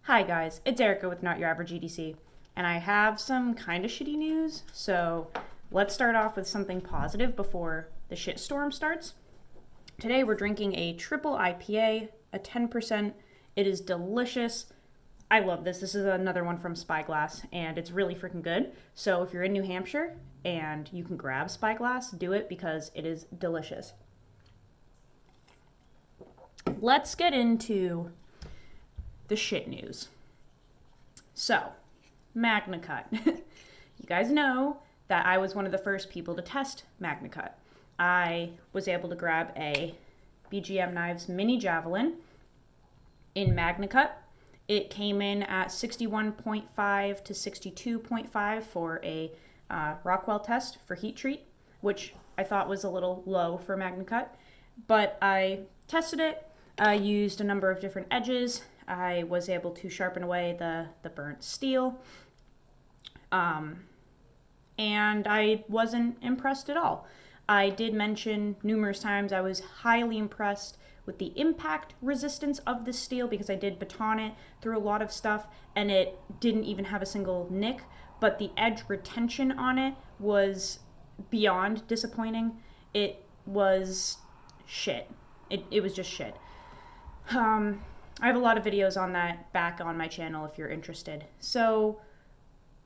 Hi guys, it's Erica with Not Your Average EDC, and I have some kind of shitty news, so let's start off with something positive before the shitstorm starts. Today we're drinking a triple IPA, a 10%. It is delicious. I love this. This is another one from Spyglass, and it's really freaking good. So if you're in New Hampshire and you can grab Spyglass, do it because it is delicious. Let's get into the shit news. So, MagnaCut. You guys know that I was one of the first people to test MagnaCut. I was able to grab a BGM Knives Mini Javelin in MagnaCut. It came in at 61.5 to 62.5 for a Rockwell test for heat treat, which I thought was a little low for MagnaCut. But I tested it. I used a number of different edges. I was able to sharpen away the burnt steel. And I wasn't impressed at all. I did mention numerous times I was highly impressed with the impact resistance of this steel because I did baton it through a lot of stuff and it didn't even have a single nick, but the edge retention on it was beyond disappointing. It was shit. It was just shit. I have a lot of videos on that back on my channel if you're interested. So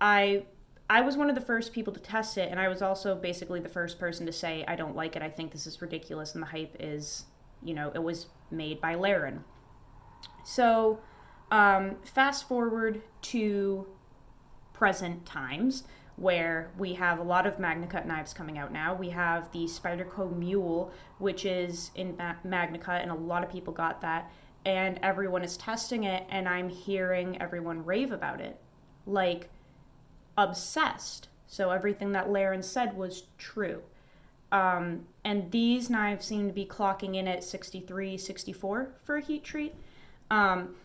I was one of the first people to test it, and I was also basically the first person to say, I don't like it, I think this is ridiculous, and the hype is, it was made by Laren. So fast forward to present times, where we have a lot of MagnaCut knives coming out now. We have the Spyderco Mule, which is in MagnaCut, and a lot of people got that, and everyone is testing it, and I'm hearing everyone rave about it. Like, obsessed. So everything that Laren said was true. And these knives seem to be clocking in at 63, 64 for a heat treat. And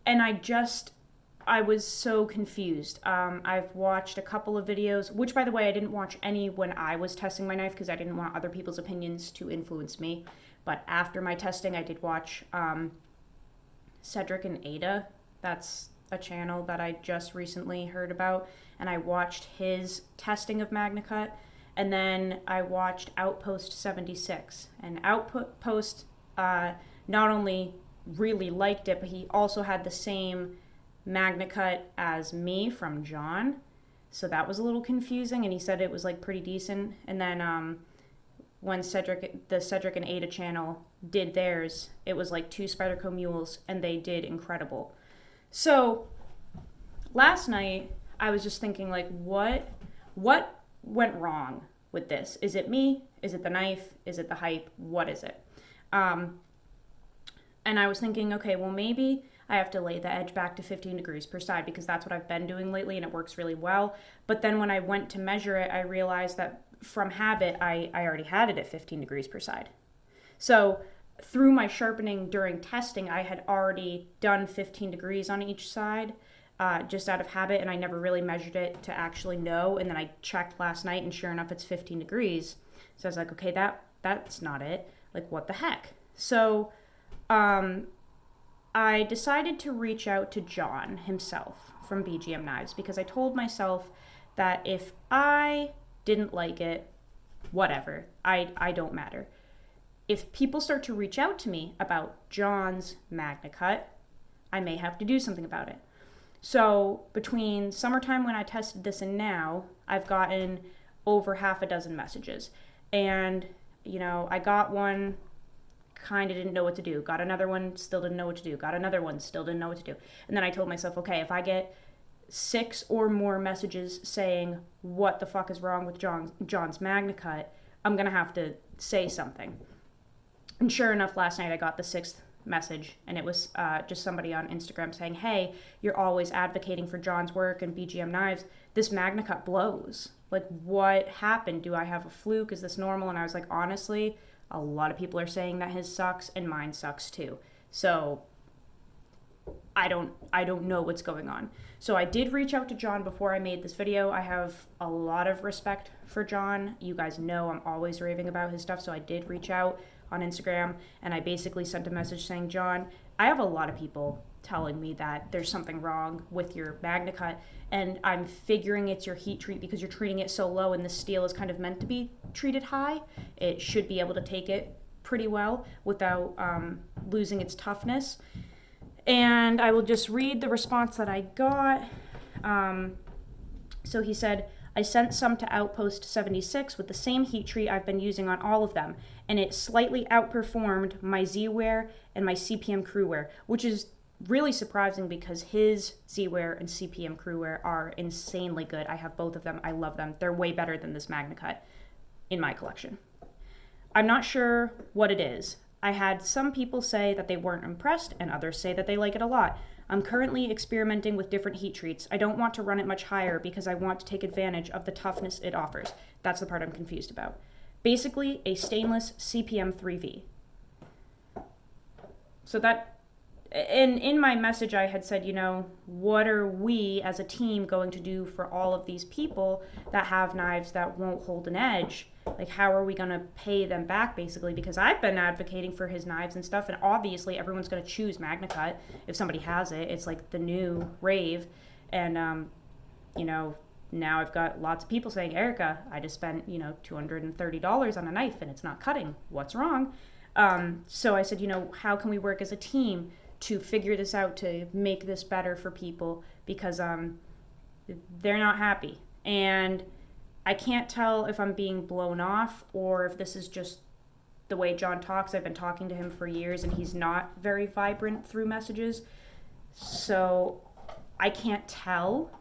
I was so confused. I've watched a couple of videos, which by the way, I didn't watch any when I was testing my knife because I didn't want other people's opinions to influence me. But after my testing, I did watch Cedric and Ada. That's a channel that I just recently heard about, and I watched his testing of MagnaCut, and then I watched Outpost 76, and Outpost not only really liked it, but he also had the same MagnaCut as me from John, so that was a little confusing, and he said it was like pretty decent. And then when the Cedric and Ada channel did theirs, it was like 2 Spyderco Mules, and they did incredible. So last night I was just thinking, like, what went wrong with this? Is it me? Is it the knife? Is it the hype? What is it? And I was thinking, okay, well, maybe I have to lay the edge back to 15 degrees per side because that's what I've been doing lately and it works really well. But then when I went to measure it, I realized that from habit, I already had it at 15 degrees per side. So through my sharpening during testing, I had already done 15 degrees on each side just out of habit, and I never really measured it to actually know. And then I checked last night, and sure enough, it's 15 degrees. So I was like, okay, that's not it. Like, what the heck? So I decided to reach out to John himself from BGM Knives because I told myself that if I didn't like it, whatever, I don't matter. If people start to reach out to me about John's MagnaCut, I may have to do something about it. So between summertime when I tested this and now, I've gotten over half a dozen messages. And, I got one, kind of didn't know what to do. Got another one, still didn't know what to do. Got another one, still didn't know what to do. And then I told myself, okay, if I get 6 or more messages saying what the fuck is wrong with John's MagnaCut, I'm going to have to say something. And sure enough, last night I got the 6th message, and it was just somebody on Instagram saying, hey, you're always advocating for John's work and BGM Knives. This MagnaCut blows. Like, what happened? Do I have a fluke? Is this normal? And I was like, honestly, a lot of people are saying that his sucks, and mine sucks too. So I don't know what's going on. So I did reach out to John before I made this video. I have a lot of respect for John. You guys know I'm always raving about his stuff, so I did reach out on Instagram, and I basically sent a message saying, John, I have a lot of people telling me that there's something wrong with your MagnaCut, and I'm figuring it's your heat treat because you're treating it so low, and the steel is kind of meant to be treated high. It should be able to take it pretty well without losing its toughness. And I will just read the response that I got. So he said, I sent some to Outpost 76 with the same heat treat I've been using on all of them, and it slightly outperformed my Z-Wear and my CPM Crewwear, which is really surprising because his Z-Wear and CPM Crewwear are insanely good. I have both of them. I love them. They're way better than this MagnaCut in my collection. I'm not sure what it is. I had some people say that they weren't impressed and others say that they like it a lot. I'm currently experimenting with different heat treats. I don't want to run it much higher because I want to take advantage of the toughness it offers. That's the part I'm confused about. Basically, a stainless CPM 3V. So that, and in my message I had said, what are we as a team going to do for all of these people that have knives that won't hold an edge? Like, how are we going to pay them back, basically? Because I've been advocating for his knives and stuff, and obviously everyone's going to choose MagnaCut if somebody has it. It's like the new rave. And, now I've got lots of people saying, Erica, I just spent, $230 on a knife and it's not cutting. What's wrong? So I said, how can we work as a team to figure this out, to make this better for people? Because they're not happy. And I can't tell if I'm being blown off or if this is just the way John talks. I've been talking to him for years and he's not very vibrant through messages. So I can't tell.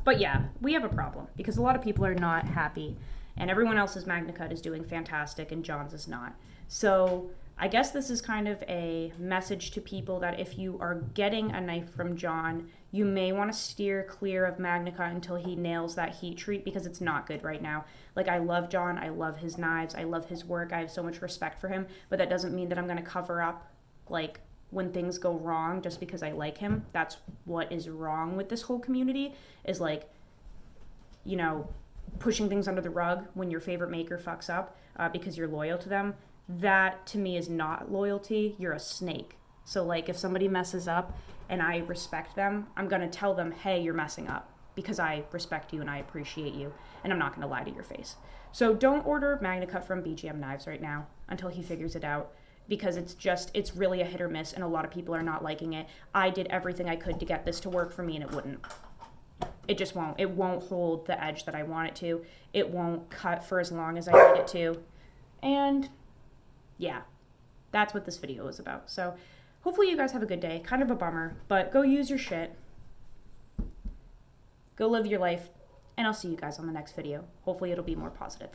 But yeah, we have a problem because a lot of people are not happy and everyone else's MagnaCut is doing fantastic and John's is not. So I guess this is kind of a message to people that if you are getting a knife from John, you may want to steer clear of MagnaCut until he nails that heat treat because it's not good right now. Like, I love John, I love his knives, I love his work, I have so much respect for him, but that doesn't mean that I'm going to cover up, like, when things go wrong just because I like him. That's what is wrong with this whole community, is like, pushing things under the rug when your favorite maker fucks up because you're loyal to them. That to me is not loyalty. You're a snake. So like, if somebody messes up and I respect them, I'm going to tell them, hey, you're messing up because I respect you and I appreciate you, and I'm not going to lie to your face. So don't order MagnaCut from BGM Knives right now until he figures it out, because it's really a hit or miss and a lot of people are not liking it. I did everything I could to get this to work for me and it wouldn't. It just won't. It won't hold the edge that I want it to. It won't cut for as long as I need it to. And yeah, that's what this video is about. So hopefully you guys have a good day. Kind of a bummer, but go use your shit. Go live your life. And I'll see you guys on the next video. Hopefully it'll be more positive.